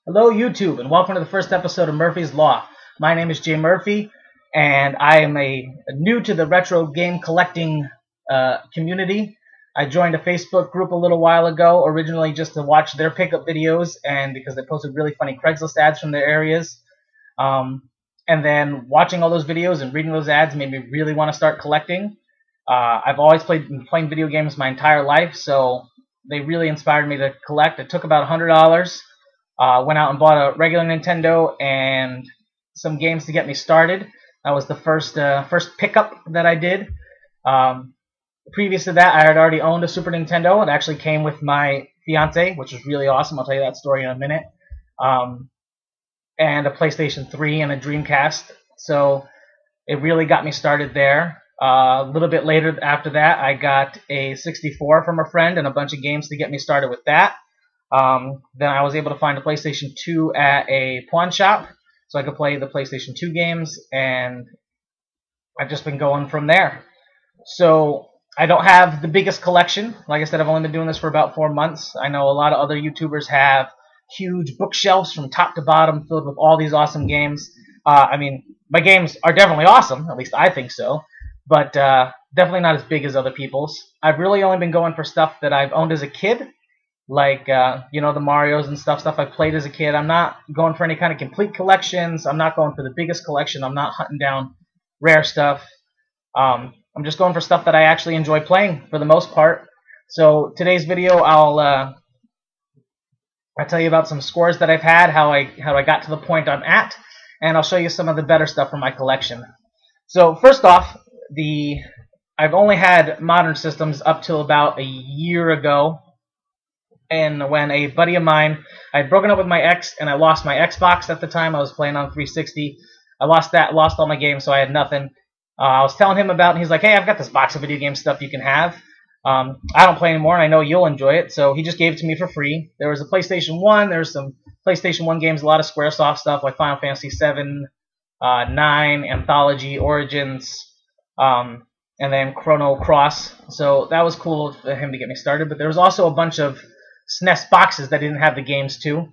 Hello YouTube and welcome to the first episode of Murphy's Law. My name is Jay Murphy and I am new to the retro game collecting community. I joined a Facebook group a little while ago, originally just to watch their pickup videos and because they posted really funny Craigslist ads from their areas. And then watching all those videos and reading those ads made me really want to start collecting. I've always been playing video games my entire life, so they really inspired me to collect. It took about $100. Went out and bought a regular Nintendo and some games to get me started. That was the first pickup that I did. Previous to that, I had already owned a Super Nintendo. It actually came with my fiance, which was really awesome. I'll tell you that story in a minute. And a PlayStation 3 and a Dreamcast. So it really got me started there. A little bit later after that, I got a 64 from a friend and a bunch of games to get me started with that. Then I was able to find a PlayStation 2 at a pawn shop, so I could play the PlayStation 2 games, and I've just been going from there. So I don't have the biggest collection. Like I said, I've only been doing this for about 4 months. I know a lot of other YouTubers have huge bookshelves from top to bottom filled with all these awesome games. I mean, my games are definitely awesome, at least I think so, but definitely not as big as other people's. I've really only been going for stuff that I've owned as a kid, like the Marios and stuff I played as a kid. I'm not going for any kind of complete collections. I'm not going for the biggest collection. I'm not hunting down rare stuff. I'm just going for stuff that I actually enjoy playing for the most part. So today's video, I'll tell you about some scores that I've had, how I got to the point I'm at, and I'll show you some of the better stuff from my collection. So first off, I've only had modern systems up till about a year ago. And when a buddy of mine, I had broken up with my ex, and I lost my Xbox at the time. I was playing on 360. I lost all my games, so I had nothing. I was telling him about it, and he's like, hey, I've got this box of video game stuff you can have. I don't play anymore, and I know you'll enjoy it. So he just gave it to me for free. There was a PlayStation 1. There was some PlayStation 1 games, a lot of Squaresoft stuff, like Final Fantasy 7, 9, Anthology, Origins, and then Chrono Cross. So that was cool for him to get me started. But there was also a bunch of SNES boxes that didn't have the games too.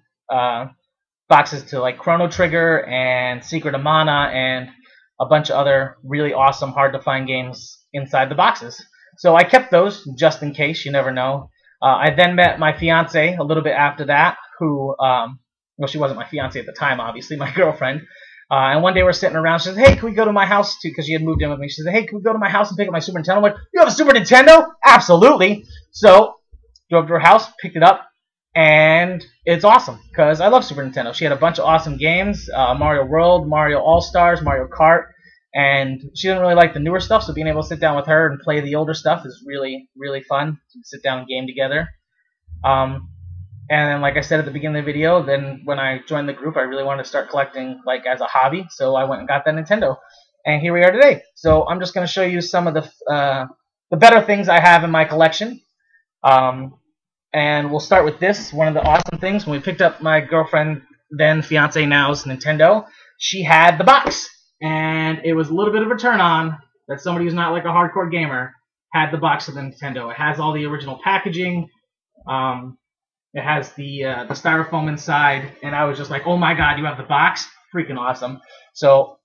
Boxes to like Chrono Trigger and Secret of Mana and a bunch of other really awesome, hard to find games inside the boxes. So I kept those just in case, you never know. I then met my fiance a little bit after that, who, well, she wasn't my fiance at the time, obviously, my girlfriend. And one day we're sitting around. She says, hey, can we go to my house too? Because she had moved in with me. She said, hey, can we go to my house and pick up my Super Nintendo? I'm like, you have a Super Nintendo? Absolutely. So drove to her house, picked it up, and it's awesome because I love Super Nintendo. She had a bunch of awesome games, Mario World, Mario All-Stars, Mario Kart, and she didn't really like the newer stuff, so being able to sit down with her and play the older stuff is really, really fun. Sit down and game together. And then, like I said at the beginning of the video, then when I joined the group, I really wanted to start collecting like as a hobby, so I went and got that Nintendo. And here we are today. So I'm just going to show you some of the better things I have in my collection. And we'll start with this. One of the awesome things, when we picked up my girlfriend, then fiance now's Nintendo, she had the box. And it was a little bit of a turn on that somebody who's not like a hardcore gamer had the box of the Nintendo. It has all the original packaging. It has the styrofoam inside. And I was just like, oh my god, you have the box? Freaking awesome. So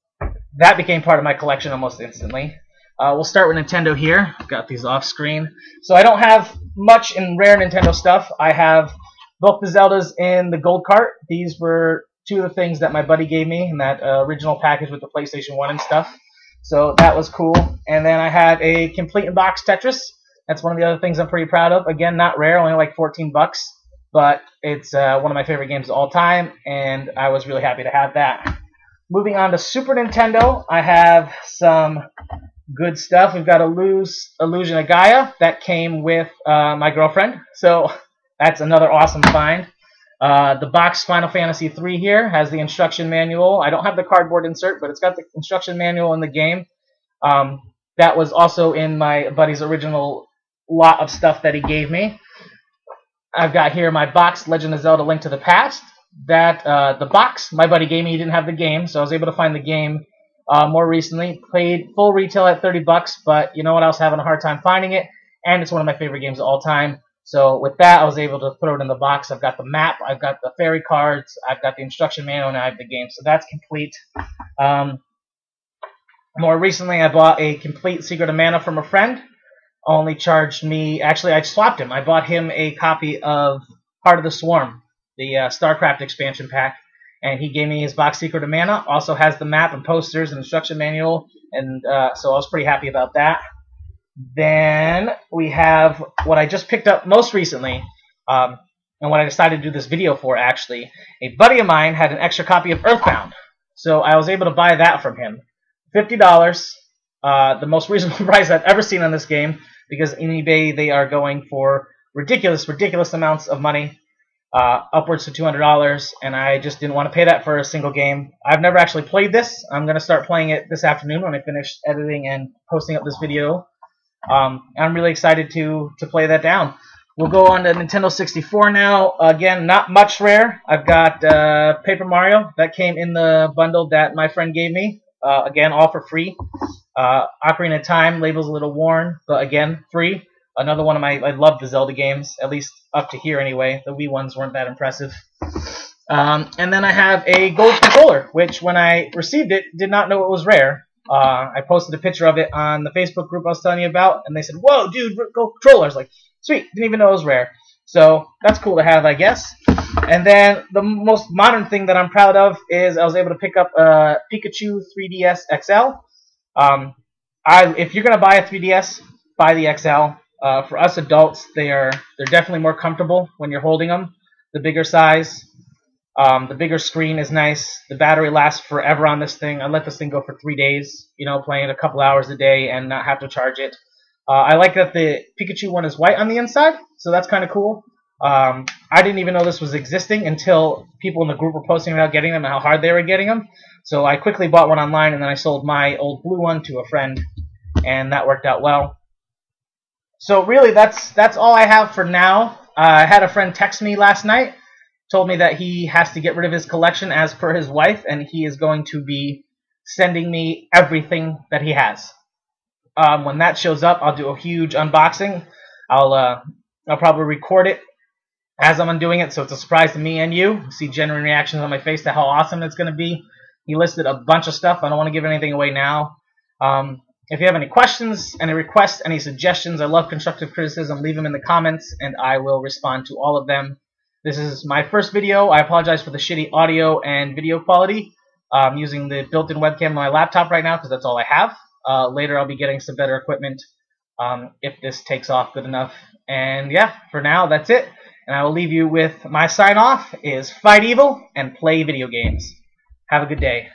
that became part of my collection almost instantly. We'll start with Nintendo here. I've got these off screen. So I don't have much in rare Nintendo stuff. I have both the Zeldas in the gold cart. These were two of the things that my buddy gave me in that original package with the PlayStation 1 and stuff. So that was cool. And then I had a complete in-box Tetris. That's one of the other things I'm pretty proud of. Again, not rare, only like 14 bucks. But it's one of my favorite games of all time, and I was really happy to have that. Moving on to Super Nintendo, I have some good stuff. We've got Illusion of Gaia that came with my girlfriend, so that's another awesome find. The box Final Fantasy 3 here has the instruction manual. I don't have the cardboard insert, but it's got the instruction manual in the game. That was also in my buddy's original lot of stuff that he gave me. I've got here my box Legend of Zelda: Link to the Past. That the box my buddy gave me, he didn't have the game, so I was able to find the game more recently. Played full retail at 30 bucks, but you know what, I was having a hard time finding it, and it's one of my favorite games of all time. So with that, I was able to throw it in the box. I've got the map, I've got the fairy cards, I've got the instruction manual, and I have the game. So that's complete. More recently, I bought a complete Secret of Mana from a friend. Only charged me, actually I swapped him. I bought him a copy of Heart of the Swarm, the StarCraft expansion pack, and he gave me his box Secret of Mana. Also has the map and posters and instruction manual, and so I was pretty happy about that. Then we have what I just picked up most recently, and what I decided to do this video for, actually. A buddy of mine had an extra copy of Earthbound, so I was able to buy that from him. $50, the most reasonable price I've ever seen on this game, because in eBay they are going for ridiculous amounts of money, upwards to $200, and I just didn't want to pay that for a single game. I've never actually played this. I'm going to start playing it this afternoon when I finish editing and posting up this video. I'm really excited to play that down. We'll go on to Nintendo 64 now. Again, not much rare. I've got Paper Mario. That came in the bundle that my friend gave me. Again, all for free. Ocarina of Time, label's a little worn, but again, free. Another one of I love the Zelda games, at least up to here anyway. The Wii ones weren't that impressive. And then I have a gold controller, which when I received it, did not know it was rare. I posted a picture of it on the Facebook group I was telling you about, and they said, "Whoa, dude, gold controller!" I was like, "Sweet, didn't even know it was rare." So that's cool to have, I guess. And then the most modern thing that I'm proud of is I was able to pick up a Pikachu 3DS XL. If you're gonna buy a 3DS, buy the XL. For us adults, they're definitely more comfortable when you're holding them. The bigger size. The bigger screen is nice. The battery lasts forever on this thing. I let this thing go for 3 days, playing it a couple hours a day and not have to charge it. I like that the Pikachu one is white on the inside, so that's kind of cool. I didn't even know this was existing until people in the group were posting about getting them and how hard they were getting them. So I quickly bought one online, and then I sold my old blue one to a friend, and that worked out well. So really, that's all I have for now. I had a friend text me last night. Told me that he has to get rid of his collection as per his wife, and he is going to be sending me everything that he has. When that shows up, I'll do a huge unboxing. I'll probably record it as I'm doing it, so it's a surprise to me and you. See genuine reactions on my face to how awesome it's going to be. He listed a bunch of stuff. I don't want to give anything away now. If you have any questions, any requests, any suggestions, I love constructive criticism. Leave them in the comments, and I will respond to all of them. This is my first video. I apologize for the shitty audio and video quality. I'm using the built-in webcam on my laptop right now because that's all I have. Later I'll be getting some better equipment if this takes off good enough. And yeah, for now that's it. And I will leave you with my sign-off is fight evil and play video games. Have a good day.